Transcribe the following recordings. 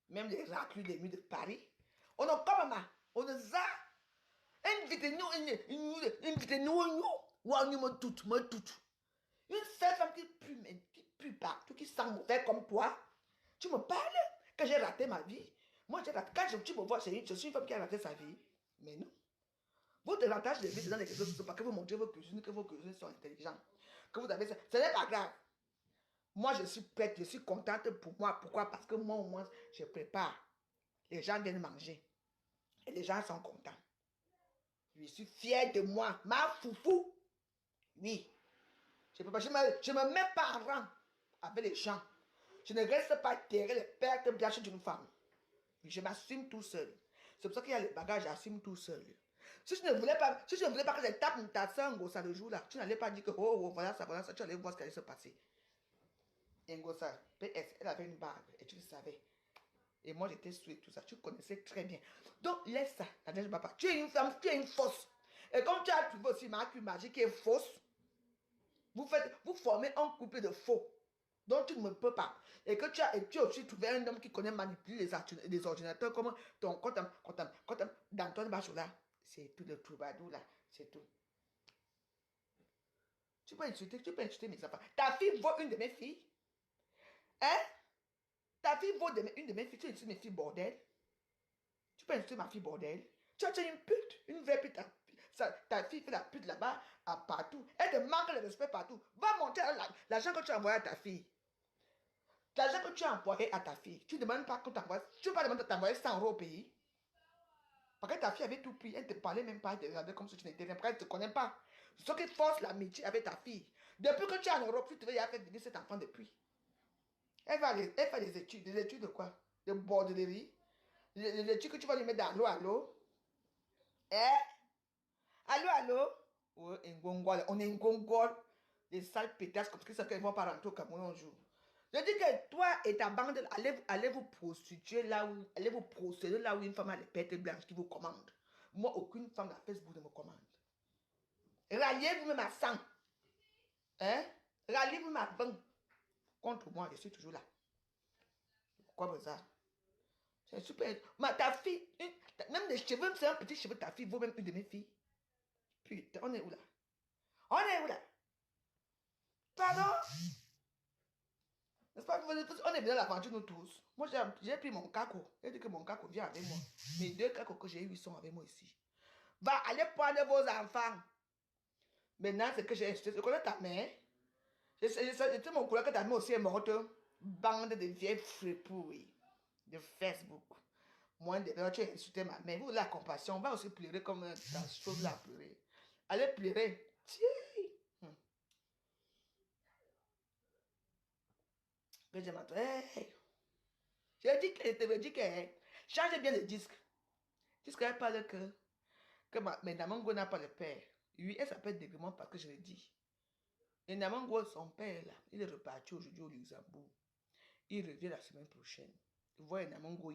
même les raclures des nuits de Paris. On a comme ma, on a ça. Invitez-nous, invitez-nous, ou on me tout. Une seule femme qui pue partout, qui sent mauvais comme toi. Tu me parles que j'ai raté ma vie. Moi, j'ai raté. Quand tu me vois, je suis une femme qui a raté sa vie. Mais non. Votre ratage de vie, c'est dans les réseaux sociaux parce que vous montrez vos cuisines, que vos cuisines sont intelligentes. Que vous avez ça. Ce n'est pas grave. Moi, je suis prête, je suis contente pour moi. Pourquoi? Parce que moi, au moins, je prépare. Les gens viennent manger. Et les gens sont contents. Je suis fière de moi. Ma foufou. Oui. Je me mets pas en rang avec les gens. Je ne reste pas derrière les pertes blanches d'une femme. Je m'assume tout seul. C'est pour ça qu'il y a les bagages, j'assume tout seul. Si je ne voulais pas que je tape ta soeur Ngosa le jour là, tu n'allais pas dire que voilà ça, tu allais voir ce qui allait se passer. Ngosa, PS, elle avait une bague et tu le savais. Et moi j'étais sous et tout ça, tu connaissais très bien. Donc laisse ça, la neige papa. Tu es une femme, tu es une fausse. Et comme tu as trouvé aussi ma magie qui est fausse, vous formez un couple de faux. Donc tu ne me peux pas. Et que tu as aussi trouvé un homme qui connaît manipuler les ordinateurs comme ton d'Antoine Bachola. C'est tout le troubadour là. C'est tout. Tu peux insulter mes enfants. Ta fille vaut une de mes filles. Hein? Ta fille vaut une de mes filles. Tu insultes mes filles bordel. Tu peux insulter ma fille bordel. Tu as une pute, une vraie pute. Ta fille fait la pute là-bas, à partout. Elle te manque de respect partout. Va monter l'argent que tu as envoyé à ta fille. L'argent que tu as envoyé à ta fille, tu ne demandes pas qu'on t'envoie. Tu ne peux pas demander de t'envoyer 100 € au pays. Parce que ta fille avait tout pris. Elle ne te parlait même pas. Elle te regardait comme si tu n'étais rien. Parce qu'elle ne te connaît pas. C'est ce qui force l'amitié avec ta fille. Depuis que tu es en Europe, tu te veux y faire venir cet enfant depuis. Elle fait des études. Des études de quoi? De bordellerie. Les études que tu vas lui mettre dans l'eau. Hein? Allô? Oui, on est Ngongol. Les sales pétasses comme ça qu'ils ne vont pas rentrer au Cameroun un jour. Je dis que toi et ta bande, allez vous prostituer là où, allez vous procéder là où une femme a les pertes blanches qui vous commande. Moi, aucune femme à Facebook ne me commande. Ralliez-vous même à 100. Hein? Ralliez-vous ma banque. Contre moi, je suis toujours là. Pourquoi ça? C'est super. Mais ta fille, même les cheveux, c'est un petit cheveu, ta fille vaut même une de mes filles. Putain, on est où là? On est où là? Pardon? N'est-ce pas? On est bien dans l'aventure, nous tous. Moi, j'ai pris mon caco. J'ai dit que mon caco vient avec moi. Mes 2 cacos que j'ai eu, ils sont avec moi ici. Va aller prendre vos enfants. Maintenant, c'est que j'ai acheté. Je connais ta mère. C'est mon couleur que ta mère aussi est morte. Bande de vieilles fripouilles de Facebook. Moi, tu as insulté ma mère. Vous, la compassion, on va aussi pleurer comme ta chose là, pleurer. Allez pleurer. Tiens. Que je m'entends. Hey. Je dis que change bien le disque. Disque, elle parle que mais Namango n'a pas le père. Oui, elle s'appelle Déglement parce que je le dis. Et Namango, son père, là, il est reparti aujourd'hui au Luxembourg. Il revient la semaine prochaine. Vous voyez Namango.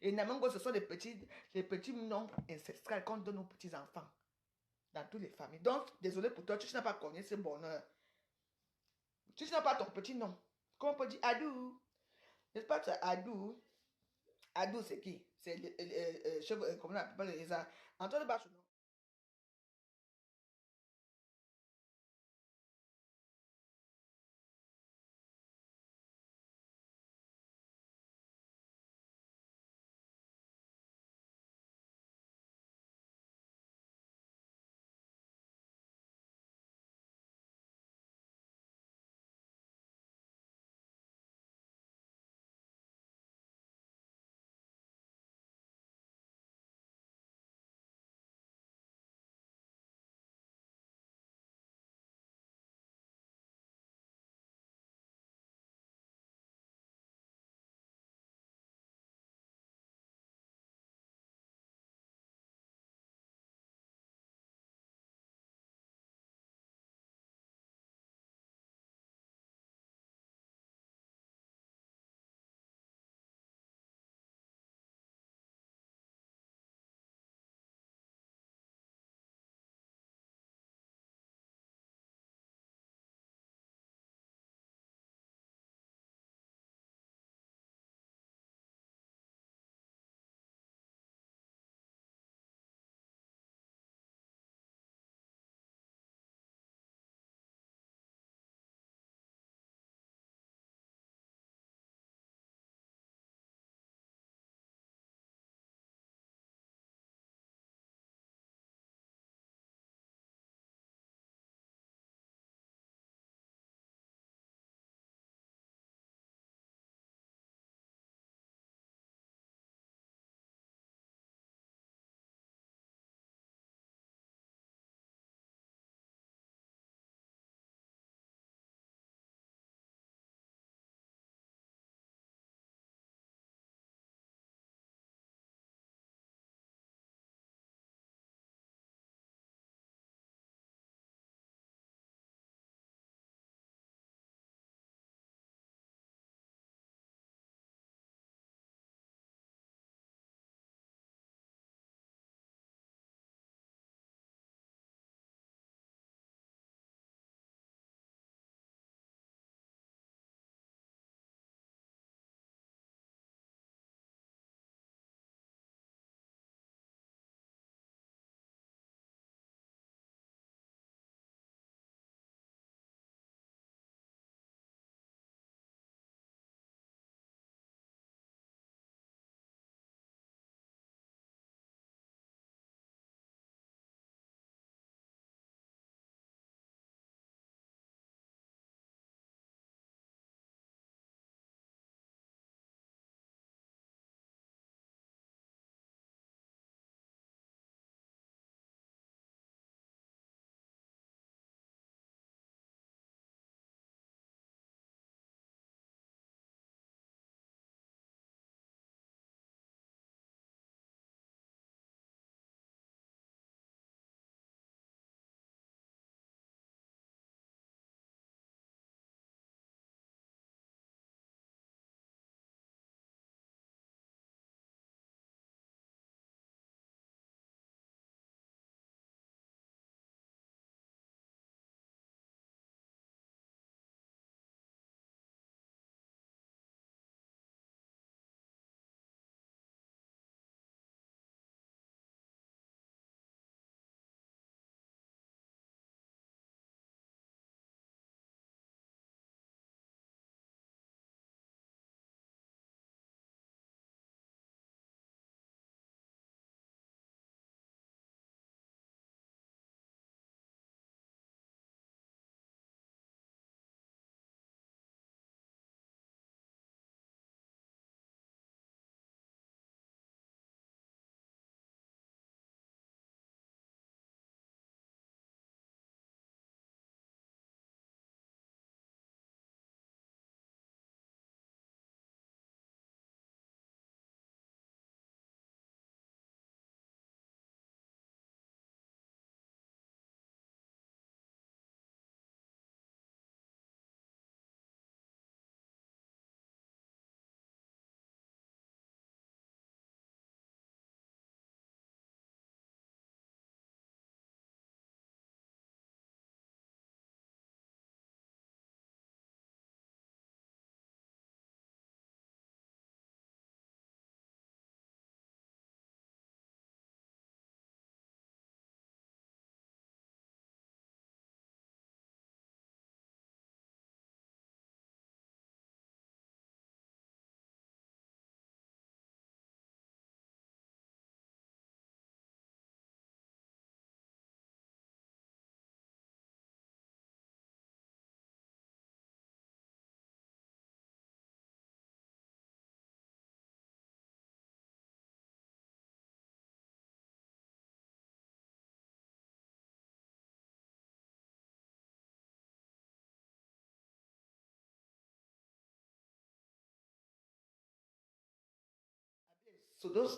Et Namango, ce sont les petits noms ancestrales qu'on donne aux petits-enfants. Dans toutes les familles. Donc, désolé pour toi, tu n'as pas connu ce bonheur. Tu n'as pas ton petit nom. Comment on peut dire Adou? N'est-ce pas que c'est Adou? Adou, c'est qui? C'est comment on appelle les gens? Antoine Bachon.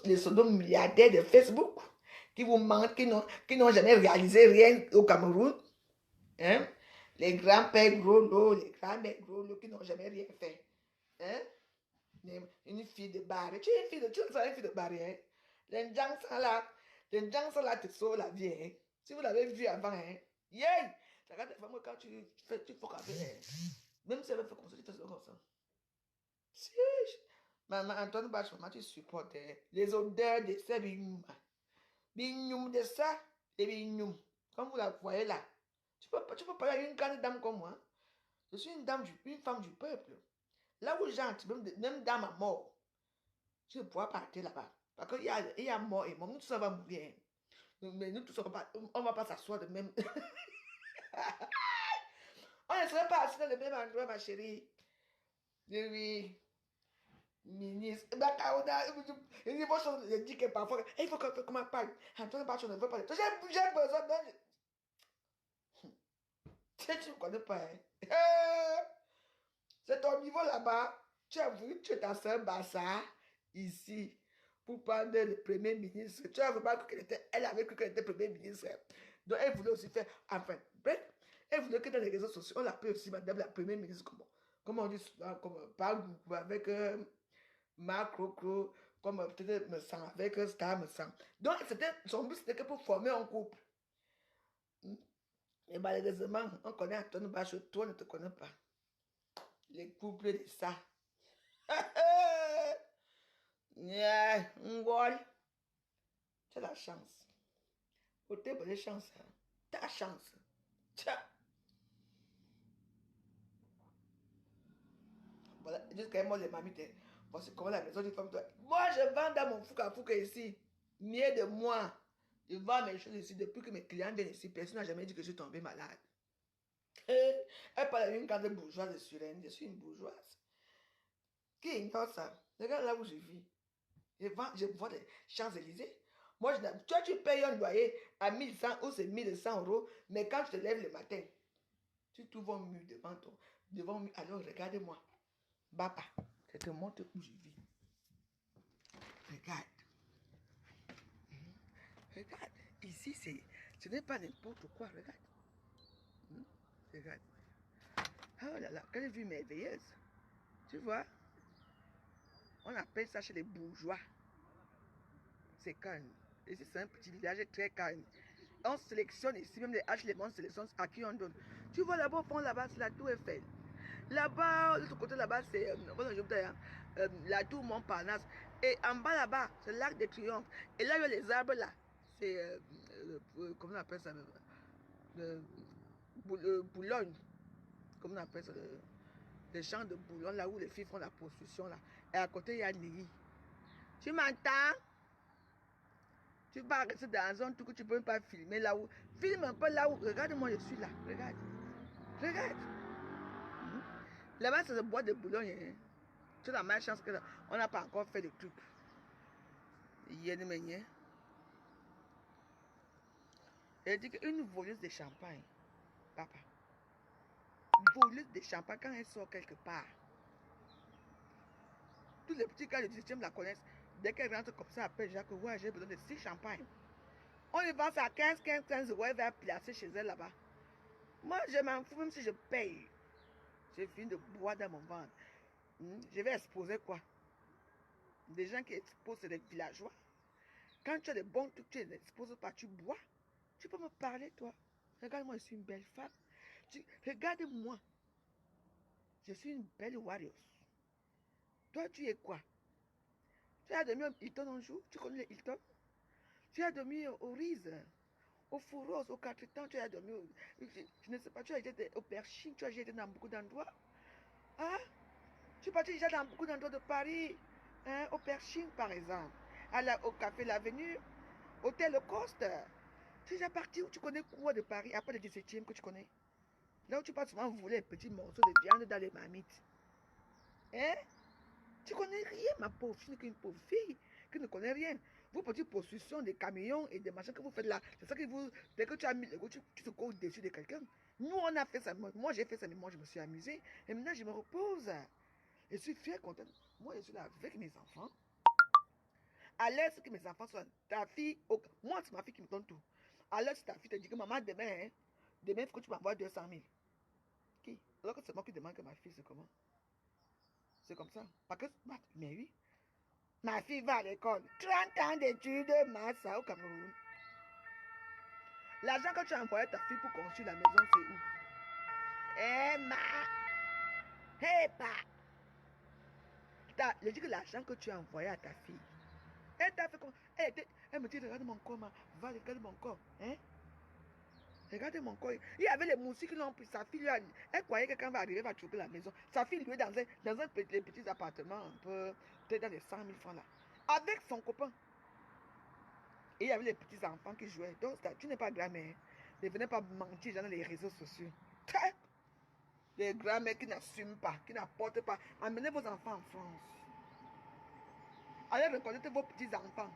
les pseudo-milliardaires de Facebook qui vous mentent, qui n'ont jamais réalisé rien au Cameroun. Hein? Les grands-pères gros lots, les grands-mères gros lots qui n'ont jamais rien fait. Hein? Une fille de barre. Tu es une fille de barre. Hein? Les gens sont là, te sauvent la vie. Hein? Si vous l'avez vu avant, hein? Yeah! Regarde les femmes quand tu faut qu'avec. Même si elle veut faire comme ça, tu fais comme ça. Si. Maman, Antoine Bach, maman, tu supportes les odeurs de ces bignoum de ça, les bignoum. Comme vous la voyez là. Tu peux parler à une grande dame comme moi. Je suis une femme du peuple. Là où j'entre, même dame à mort, je ne pourrais pas partir là-bas. Parce qu'il y a mort et mort. Nous tous, on va mourir. Mais nous tous, on ne va pas s'asseoir de même. On ne serait pas assis dans le même endroit, ma chérie. Oui. Ministre. Je dis que parfois, il faut que comment parle. Antoine Bachon ne veut pas. J'ai besoin de. Tu ne connais pas. Hein? C'est ton niveau là-bas. Tu as voulu tuer ta soeur Bassa ici pour prendre le premier ministre. Tu as vraiment cru elle avait cru qu'elle était premier ministre. Donc elle voulait aussi faire. Enfin, bref, elle voulait que dans les réseaux sociaux, on l'appelle aussi madame la première ministre. Comment on dit souvent, comme parle avec Marc Crocro, comme peut-être me sent avec Star me sent. Donc son but c'était que pour former un couple. Et malheureusement, on connaît Antoine Bachot, toi ne te connais pas. Les couples de ça. Yeah, tu as la chance. Côté bonne chance. Ta chance. Tiens. Voilà, jusqu'à moi, les mamites. Parce que comment la maison des femmes. Moi, je vends dans mon fouca ici. Mieux de moi. Je vends mes choses ici. Depuis que mes clients viennent ici, personne n'a jamais dit que je suis tombée malade. Elle parle d'une grande bourgeoise de Suresnes. Je suis une bourgeoise. Qui ignore ça? Regarde là où je vis. Je vends des Champs-Élysées. Moi, toi, tu payes un loyer à 1100 ou c'est 1100 euros, mais quand tu te lèves le matin, tu trouves un mur devant mur. Alors, regarde-moi. Baba, je te montre où je vis. Regarde. Regarde. Ici, ce n'est pas n'importe quoi. Regarde. Regarde. Oh là là, quelle vue merveilleuse. Tu vois? On appelle ça chez les bourgeois. C'est calme. Ici, c'est un petit village très calme. On sélectionne ici, même les H, les mondes sélectionnent à qui on donne. Tu vois là-bas au fond, là-bas, c'est la tour Eiffel. Là-bas, de l'autre côté là-bas, c'est la tour Montparnasse. Et en bas là-bas, c'est l'arc de Triomphe. Et là, il y a les arbres là. C'est, comment on appelle ça Boulogne. Comment on appelle ça les champs de Boulogne, là où les filles font la prostitution là. Et à côté, il y a Niri. Tu m'entends? Tu vas rester dans un truc que tu ne peux même pas filmer là où. Filme un peu là où. Regarde-moi, je suis là. Regarde. Regarde. Là-bas, c'est le bois de Boulogne. Hein. Tu as la malchance qu'on n'a pas encore fait de truc. Elle dit qu'une voleuse de champagne, papa, voleuse de champagne, quand elle sort quelque part, tous les petits gars du 17e la connaissent. Dès qu'elle rentre comme ça, appelle Jacques, ouais, j'ai besoin de 6 champagnes. On lui vend ça à 15 euros, elle va placer chez elle là-bas. Moi, je m'en fous, même si je paye. J'ai fini de boire dans mon ventre. Je vais exposer quoi? Des gens qui exposent, c'est des villageois. Quand tu as des bons trucs, tu les exposes pas, tu bois. Tu peux me parler, toi? Regarde-moi, je suis une belle femme. Regarde-moi. Je suis une belle warrior. Toi, tu es quoi? Tu as dormi au Hilton un jour? Tu connais le Hilton? Tu as dormi au Rize, au Fouros, au 4 temps, tu as dormi au... Je ne sais pas, tu as été au Perching, tu as été dans beaucoup d'endroits. Hein? Tu es parti déjà dans beaucoup d'endroits de Paris. Hein? Au Perching, par exemple. Au Café L'Avenue, Hôtel Coste. Tu es déjà parti où tu connais quoi de Paris, après le 17e que tu connais? Là où tu passes souvent voler un petit morceau de viande dans les marmites. Hein? Tu connais rien, ma pauvre fille, qu'une pauvre fille qui ne connaît rien. Vos petites possessions des camions et des machins que vous faites là, c'est ça que vous. Dès que tu as mis le goût, tu te colles dessus de quelqu'un. Nous, on a fait ça. Moi, j'ai fait ça, mais moi, je me suis amusée. Et maintenant, je me repose. Je suis fière, contente. Moi, je suis là avec mes enfants. À l'heure que mes enfants sont, ta fille, moi c'est ma fille qui me donne tout. À l'heure ta fille te dit que maman demain, hein, demain il faut que tu m'envoies 200 000. Qui? Alors que c'est moi qui demande que ma fille c'est comment? C'est comme ça. Parce que, mais oui, ma fille va à l'école. 30 ans d'études, Massa au Cameroun. L'argent que tu as envoyé à ta fille pour construire la maison, c'est où? Eh, hey, je dis que l'argent que tu as envoyé à ta fille, elle t'a fait comme. Elle me dit, regarde mon corps, va, regarde mon corps. Hein? Regardez mon corps. Il y avait les moustiques qui l'ont pris. Sa fille, elle croyait que quand elle va arriver, elle va trouver la maison. Sa fille lui est dans un petit appartement, un peu, peut-être dans les 100 000 francs là. Avec son copain. Et il y avait les petits enfants qui jouaient. Donc, tu n'es pas grand-mère. Ne venez pas mentir dans les réseaux sociaux. Les grand-mères qui n'assument pas, qui n'apportent pas. Amenez vos enfants en France. Allez reconnaître vos petits enfants.